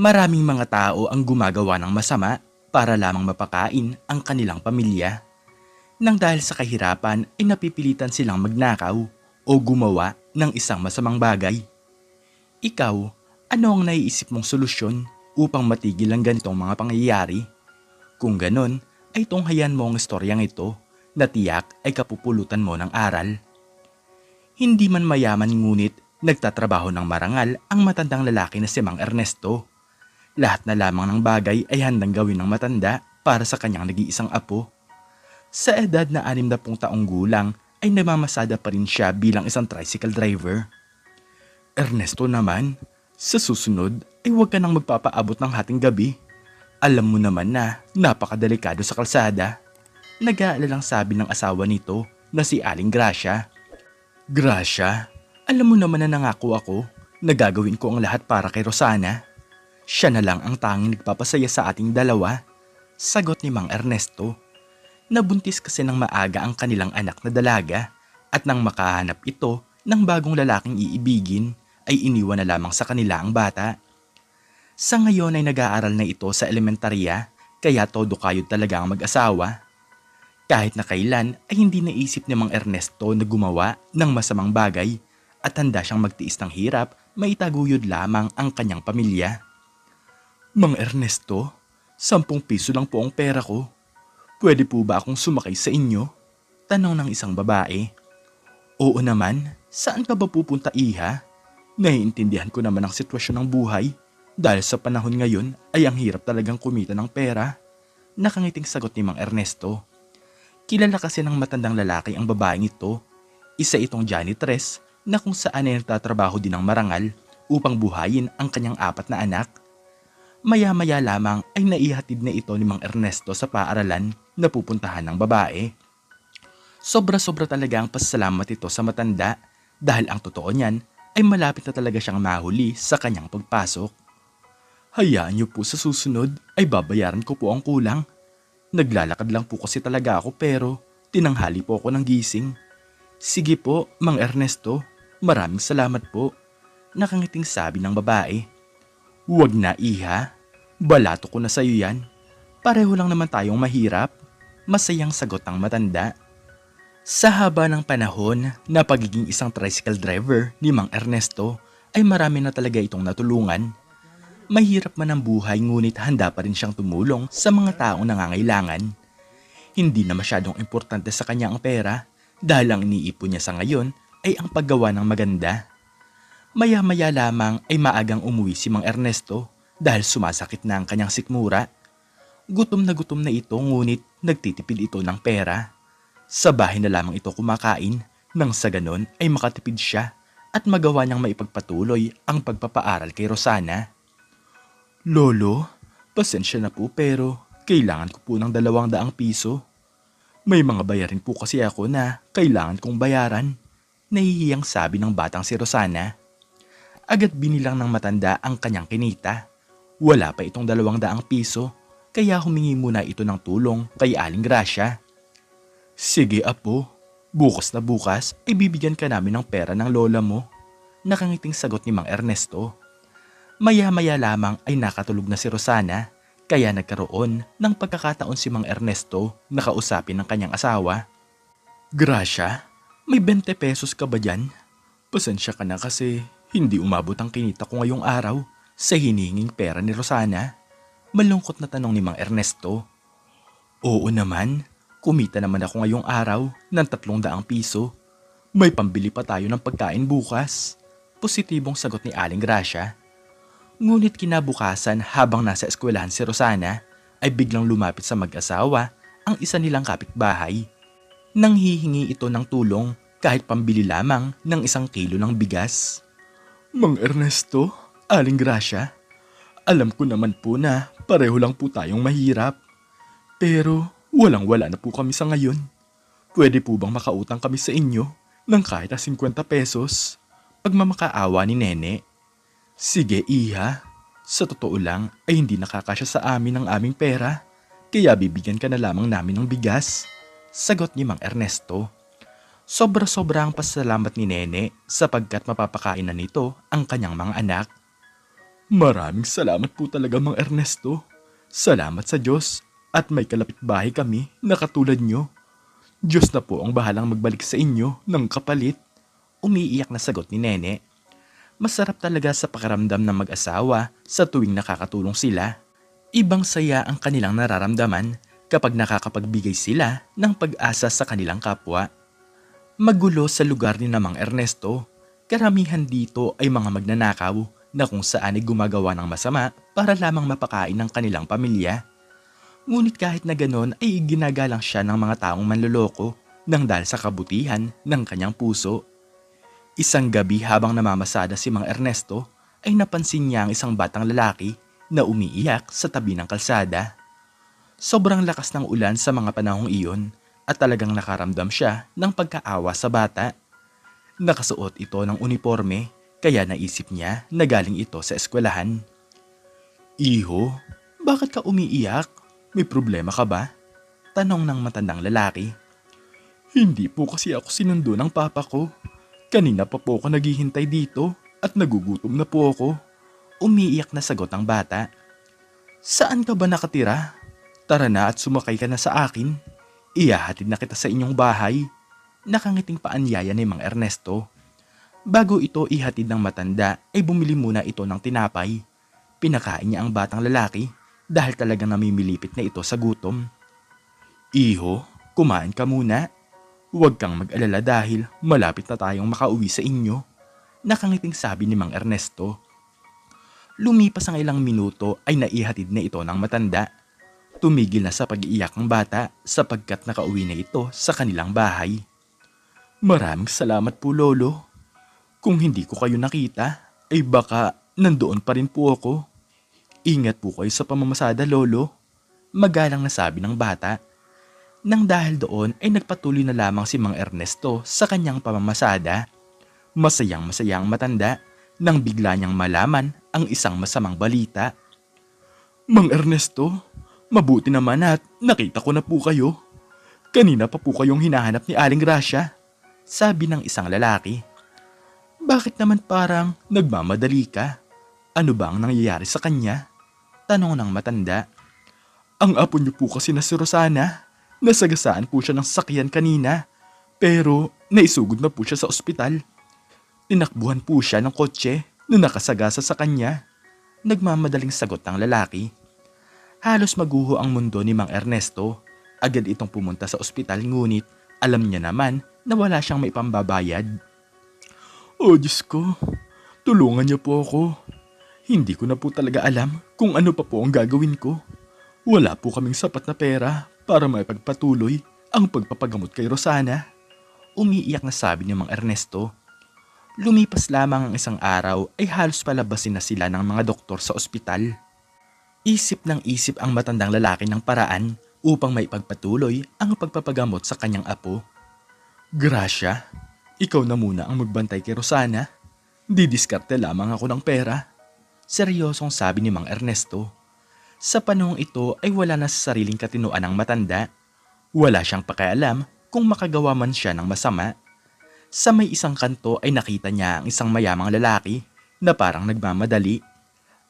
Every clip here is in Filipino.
Maraming mga tao ang gumagawa ng masama para lamang mapakain ang kanilang pamilya. Nang dahil sa kahirapan ay napipilitan silang magnakaw o gumawa ng isang masamang bagay. Ikaw, ano ang naiisip mong solusyon upang matigil ang ganitong mga pangyayari? Kung ganon, ay tunghayan mo ang istoryang ito na tiyak ay kapupulutan mo ng aral. Hindi man mayaman ngunit nagtatrabaho ng marangal ang matandang lalaki na si Mang Ernesto. Lahat na lamang ng bagay ay handang gawin ng matanda para sa kanyang nag-iisang apo. Sa edad na 60 taong gulang ay namamasada pa rin siya bilang isang tricycle driver. Ernesto naman, sa susunod ay huwag ka nang magpapaabot ng hating gabi. Alam mo naman na napakadelikado sa kalsada. Nag-aalalang sabi ng asawa nito na si Aling Gracia. Gracia, alam mo naman na nangako ako na gagawin ko ang lahat para kay Rosana. Siya na lang ang tanging nagpapasaya sa ating dalawa, sagot ni Mang Ernesto. Nabuntis kasi ng maaga ang kanilang anak na dalaga at nang makahanap ito ng bagong lalaking iibigin ay iniwan na lamang sa kanila ang bata. Sa ngayon ay nag-aaral na ito sa elementarya kaya todo kayod talaga ang mag-asawa. Kahit na kailan ay hindi naisip ni Mang Ernesto na gumawa ng masamang bagay at handa siyang magtiis ng hirap maitaguyod lamang ang kanyang pamilya. Mang Ernesto, 10 piso lang po ang pera ko. Pwede po ba akong sumakay sa inyo? Tanong ng isang babae. Oo naman, saan ka ba pupunta iha? Naiintindihan ko naman ang sitwasyon ng buhay dahil sa panahon ngayon ay ang hirap talagang kumita ng pera. Nakangiting sagot ni Mang Ernesto. Kilala kasi ng matandang lalaki ang babaeng ito. Isa itong janitress na kung saan ay nagtatrabaho din ng marangal upang buhayin ang kanyang 4 na anak. Maya-maya lamang ay naihatid na ito ni Mang Ernesto sa paaralan na pupuntahan ng babae. Sobra-sobra talaga ang pasasalamat ito sa matanda dahil ang totoo niyan ay malapit na talaga siyang mahuli sa kanyang pagpasok. Hayaan niyo po sa susunod ay babayaran ko po ang kulang. Naglalakad lang po kasi talaga ako pero tinanghali po ako ng gising. Sige po, Mang Ernesto, maraming salamat po. Nakangiting sabi ng babae. Huwag na iha, balato ko na sa'yo yan. Pareho lang naman tayong mahirap, masayang sagot ng matanda. Sa haba ng panahon na pagiging isang tricycle driver ni Mang Ernesto ay marami na talaga itong natulungan. Mahirap man ang buhay ngunit handa pa rin siyang tumulong sa mga taong nangangailangan. Hindi na masyadong importante sa kanya ang pera dahil ang iniipon niya sa ngayon ay ang paggawa ng maganda. Maya-maya lamang ay maagang umuwi si Mang Ernesto dahil sumasakit na ang kanyang sikmura. Gutom na ito ngunit nagtitipid ito ng pera. Sa bahay na lamang ito kumakain nang sa ganon ay makatipid siya at magawa niyang maipagpatuloy ang pagpapaaral kay Rosana. Lolo, pasensya na po pero kailangan ko po ng 200 piso. May mga bayarin po kasi ako na kailangan kong bayaran. Nahihiyang sabi ng batang si Rosana. Agad binilang ng matanda ang kanyang kinita. Wala pa itong 200 piso, kaya humingi muna ito ng tulong kay Aling Gracia. Sige apo, bukas na bukas ay bibigyan ka namin ng pera ng lola mo. Nakangiting sagot ni Mang Ernesto. Maya-maya lamang ay nakatulog na si Rosana, kaya nagkaroon ng pagkakataon si Mang Ernesto na kausapin ng kanyang asawa. Gracia, may 20 pesos ka ba dyan? Pasensya ka na kasi hindi umabot ang kinita ko ngayong araw sa hinihinging pera ni Rosana. Malungkot na tanong ni Mang Ernesto. Oo naman, kumita naman ako ngayong araw ng 300 piso. May pambili pa tayo ng pagkain bukas. Positibong sagot ni Aling Gracia. Ngunit kinabukasan habang nasa eskwelahan si Rosana ay biglang lumapit sa mag-asawa ang isa nilang kapitbahay. Nang hihingi ito ng tulong kahit pambili lamang ng 1 kilo ng bigas. Mang Ernesto, Aling Gracia, alam ko naman po na pareho lang po tayong mahirap. Pero walang-wala na po kami sa ngayon. Pwede po bang makautang kami sa inyo ng kahit 50 pesos? Pagmamakaawa ni Nene. Sige iha, sa totoo lang ay hindi nakakasya sa amin ang aming pera, kaya bibigyan ka na lamang namin ng bigas. Sagot ni Mang Ernesto. Sobra-sobra ang pasalamat ni Nene sapagkat mapapakain na nito ang kanyang mga anak. Maraming salamat po talaga, Mang Ernesto. Salamat sa Diyos at may kalapitbahay kami na katulad nyo. Diyos na po ang bahalang magbalik sa inyo ng kapalit. Umiiyak na sagot ni Nene. Masarap talaga sa pakiramdam ng mag-asawa sa tuwing nakakatulong sila. Ibang saya ang kanilang nararamdaman kapag nakakapagbigay sila ng pag-asa sa kanilang kapwa. Magulo sa lugar ni Mang Ernesto. Karamihan dito ay mga magnanakaw na kung saan ay gumagawa ng masama para lamang mapakain ng kanilang pamilya. Ngunit kahit na ganon ay ginagalang siya ng mga taong manloloko nang dahil sa kabutihan ng kanyang puso. Isang gabi habang namamasada si Mang Ernesto ay napansin niya ang isang batang lalaki na umiiyak sa tabi ng kalsada. Sobrang lakas ng ulan sa mga panahong iyon at talagang nakaramdam siya ng pagkaawa sa bata. Nakasuot ito ng uniforme kaya naisip niya na galing ito sa eskwelahan. Iho, bakit ka umiiyak? May problema ka ba? Tanong ng matandang lalaki. Hindi po kasi ako sinundo ng papa ko. Kanina pa po ako naghihintay dito at nagugutom na po ako. Umiiyak na sagot ng bata. Saan ka ba nakatira? Tara na at sumakay ka na sa akin. Ihahatid na kita sa inyong bahay. Nakangiting paanyaya ni Mang Ernesto. Bago ito ihatid ng matanda ay bumili muna ito ng tinapay. Pinakain niya ang batang lalaki dahil talagang namimilipit na ito sa gutom. Iho, kumain ka muna. Huwag kang mag-alala dahil malapit na tayong makauwi sa inyo. Nakangiting sabi ni Mang Ernesto. Lumipas ang ilang minuto ay naihatid na ito ng matanda. Tumigil na sa pag-iiyak ng bata sapagkat nakauwi na ito sa kanilang bahay. Maraming salamat po, Lolo. Kung hindi ko kayo nakita, ay baka nandoon pa rin po ako. Ingat po kayo sa pamamasada, Lolo. Magalang na sabi ng bata. Nang dahil doon ay nagpatuloy na lamang si Mang Ernesto sa kanyang pamamasada. Masayang-masaya ang matanda nang bigla niyang malaman ang isang masamang balita. Mang Ernesto, mabuti naman at nakita ko na po kayo. Kanina pa po kayong hinahanap ni Aling Gracia, sabi ng isang lalaki. Bakit naman parang nagmamadali ka? Ano ba ang nangyayari sa kanya? Tanong ng matanda. Ang apo niyo po kasi na si Rosana. Nasagasaan po siya ng sasakyan kanina. Pero naisugod na po siya sa ospital. Tinakbuhan po siya ng kotse na nakasagasa sa kanya. Nagmamadaling sagot ng lalaki. Halos maguho ang mundo ni Mang Ernesto. Agad itong pumunta sa ospital ngunit alam niya naman na wala siyang maipambabayad. Oh Diyos ko, tulungan niyo po ako. Hindi ko na po talaga alam kung ano pa po ang gagawin ko. Wala po kaming sapat na pera para maipagpatuloy ang pagpapagamot kay Rosana. Umiiyak na sabi ni Mang Ernesto. Lumipas lamang ang isang araw ay halos palabasin na sila ng mga doktor sa ospital. Isip ng isip ang matandang lalaki ng paraan upang maipagpatuloy ang pagpapagamot sa kanyang apo. Gracia, ikaw na muna ang magbantay kay Rosana. Didiskarte lamang ako ng pera. Seryosong sabi ni Mang Ernesto. Sa panahong ito ay wala na sa sariling katinoan ng matanda. Wala siyang pakialam kung makagawa man siya ng masama. Sa may isang kanto ay nakita niya ang isang mayamang lalaki na parang nagmamadali.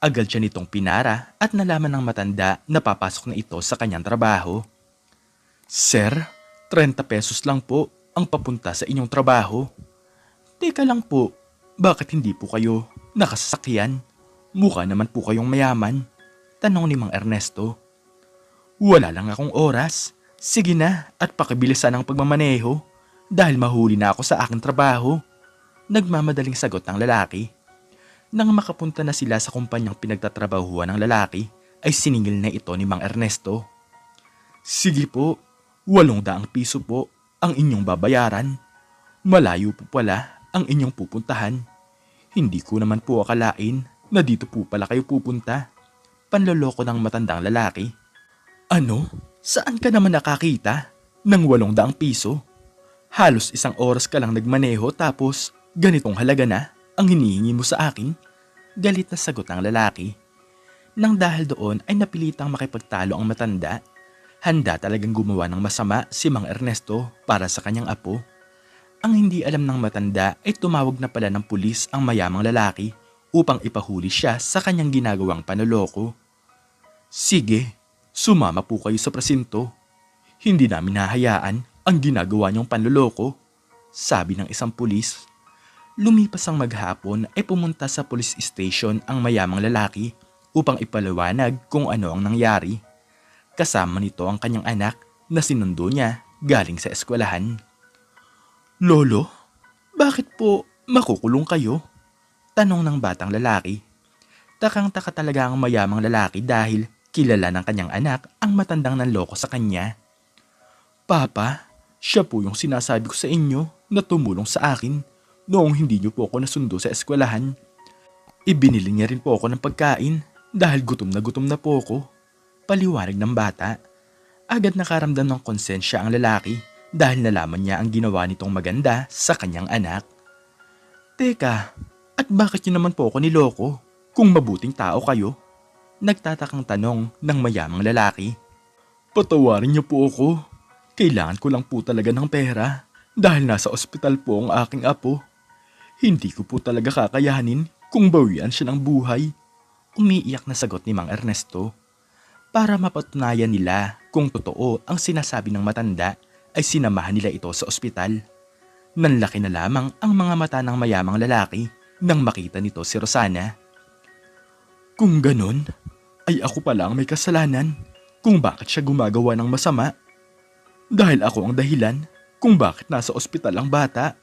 Agad siya nitong pinara at nalaman ng matanda na papasok na ito sa kanyang trabaho. Sir, 30 pesos lang po ang papunta sa inyong trabaho. Teka lang po, bakit hindi po kayo nakasasakyan? Mukha naman po kayong mayaman. Tanong ni Mang Ernesto. Wala lang akong oras. Sige na at pakibilisan ang pagmamaneho dahil mahuli na ako sa aking trabaho. Nagmamadaling sagot ng lalaki. Nang makapunta na sila sa kumpanyang pinagtatrabahuan ng lalaki, ay siningil na ito ni Mang Ernesto. Sige po, 800 piso po ang inyong babayaran. Malayo po pala ang inyong pupuntahan. Hindi ko naman po akalain na dito po pala kayo pupunta. Panloloko ng matandang lalaki. Ano? Saan ka naman nakakita ng 800 piso? Halos 1 oras ka lang nagmaneho tapos ganitong halaga na ang hinihingi mo sa akin? Galit na sagot ng lalaki. Nang dahil doon ay napilitang makipagtalo ang matanda. Handa talagang gumawa ng masama si Mang Ernesto para sa kanyang apo. Ang hindi alam ng matanda ay tumawag na pala ng pulis ang mayamang lalaki upang ipahuli siya sa kanyang ginagawang panloloko. Sige, sumama po kayo sa presinto. Hindi namin hahayaan ang ginagawa niyong panloloko, sabi ng isang pulis. Lumipas ang maghapon ay pumunta sa police station ang mayamang lalaki upang ipaliwanag kung ano ang nangyari. Kasama nito ang kanyang anak na sinundo niya galing sa eskwelahan. Lolo, bakit po makukulong kayo? Tanong ng batang lalaki. Takang-taka talaga ang mayamang lalaki dahil kilala ng kanyang anak ang matandang nanloko sa kanya. Papa, siya po yung sinasabi ko sa inyo na tumulong sa akin noong hindi niyo po ako nasundo sa eskwelahan. Ibinili niya rin po ako ng pagkain dahil gutom na po ako. Paliwanag ng bata. Agad nakaramdam ng konsensya ang lalaki dahil nalaman niya ang ginawa nitong maganda sa kanyang anak. Teka, at bakit niyo naman po ako niloko kung mabuting tao kayo? Nagtatakang tanong ng mayamang lalaki. Patawarin niyo po ako. Kailangan ko lang po talaga ng pera dahil nasa ospital po ang aking apo. Hindi ko po talaga kakayanin kung bawian siya ng buhay. Umiiyak na sagot ni Mang Ernesto. Para mapatunayan nila kung totoo ang sinasabi ng matanda ay sinamahan nila ito sa ospital. Nanlaki na lamang ang mga mata ng mayamang lalaki nang makita nito si Rosana. Kung ganon, ay ako pala ang may kasalanan kung bakit siya gumagawa ng masama. Dahil ako ang dahilan kung bakit nasa ospital ang bata,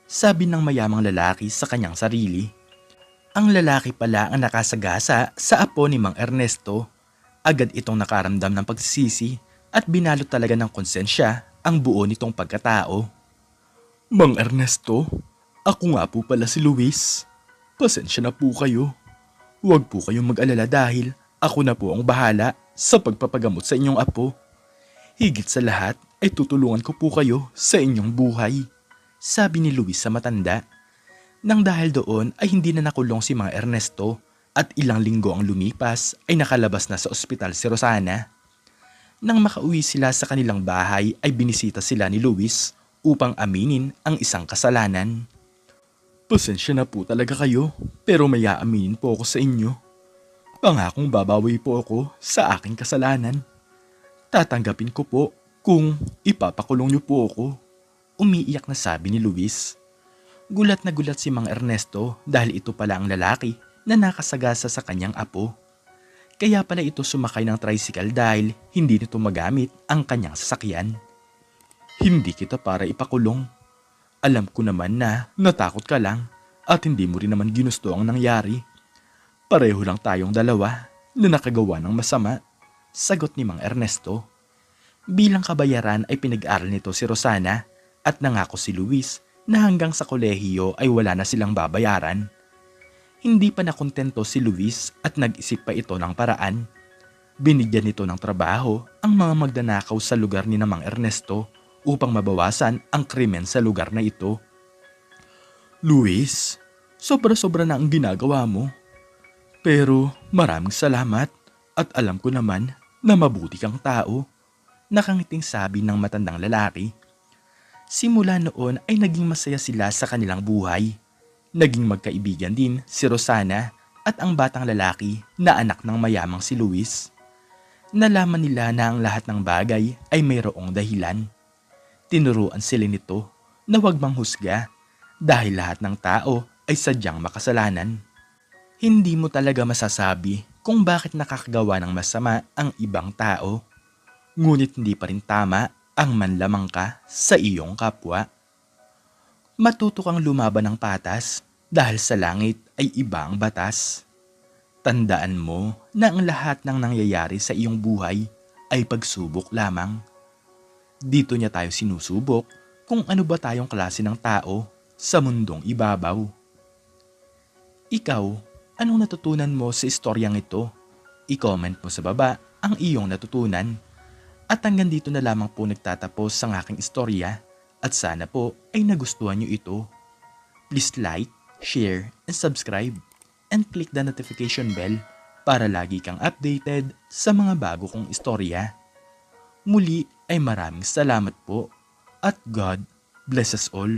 sabi ng mayamang lalaki sa kanyang sarili. Ang lalaki pala ang nakasagasa sa apo ni Mang Ernesto. Agad itong nakaramdam ng pagsisisi at binalot talaga ng konsensya ang buo nitong pagkatao. Mang Ernesto, ako nga po pala si Luis. Pasensya na po kayo. Huwag po kayong mag-alala dahil ako na po ang bahala sa pagpapagamot sa inyong apo. Higit sa lahat ay tutulungan ko po kayo sa inyong buhay, sabi ni Luis sa matanda. Nang dahil doon ay hindi na nakulong si Mang Ernesto at ilang linggo ang lumipas ay nakalabas na sa ospital si Rosana. Nang makauwi sila sa kanilang bahay ay binisita sila ni Luis upang aminin ang isang kasalanan. Pasensya na po talaga kayo pero may aaminin po ako sa inyo. Pangakong babawi po ako sa aking kasalanan. Tatanggapin ko po kung ipapakulong niyo po ako. Umiiyak na sabi ni Luis. Gulat na gulat si Mang Ernesto dahil ito pala ang lalaki na nakasagasa sa kanyang apo. Kaya pala ito sumakay ng tricycle dahil hindi nito magamit ang kanyang sasakyan. Hindi kita para ipakulong. Alam ko naman na natakot ka lang at hindi mo rin naman ginusto ang nangyari. Pareho lang tayong dalawa na nakagawa ng masama, sagot ni Mang Ernesto. Bilang kabayaran ay pinag-aral nito si Rosana at nangako si Luis na hanggang sa kolehiyo ay wala na silang babayaran. Hindi pa nakontento si Luis at nag-isip pa ito ng paraan. Binigyan nito ng trabaho ang mga magnanakaw sa lugar ni Mang Ernesto upang mabawasan ang krimen sa lugar na ito. Luis, sobra-sobra na ang ginagawa mo. Pero maraming salamat at alam ko naman na mabuti kang tao, nakangiting sabi ng matandang lalaki. Simula noon ay naging masaya sila sa kanilang buhay. Naging magkaibigan din si Rosana at ang batang lalaki na anak ng mayamang si Luis. Nalaman nila na ang lahat ng bagay ay mayroong dahilan. Tinuruan sila nito na huwag manghusga dahil lahat ng tao ay sadyang makasalanan. Hindi mo talaga masasabi kung bakit nakakagawa ng masama ang ibang tao. Ngunit hindi pa rin tama ang manlamang ka sa iyong kapwa. Matuto kang lumaban ng patas dahil sa langit ay iba ang batas. Tandaan mo na ang lahat ng nangyayari sa iyong buhay ay pagsubok lamang. Dito niya tayo sinusubok kung ano ba tayong klase ng tao sa mundong ibabaw. Ikaw, anong natutunan mo sa istoryang ito? I-comment mo sa baba ang iyong natutunan. At hanggang dito na lamang po nagtatapos ang aking istorya. At sana po ay nagustuhan niyo ito. Please like, share, and subscribe. And click the notification bell para lagi kang updated sa mga bago kong istorya. Muli ay maraming salamat po at God bless us all.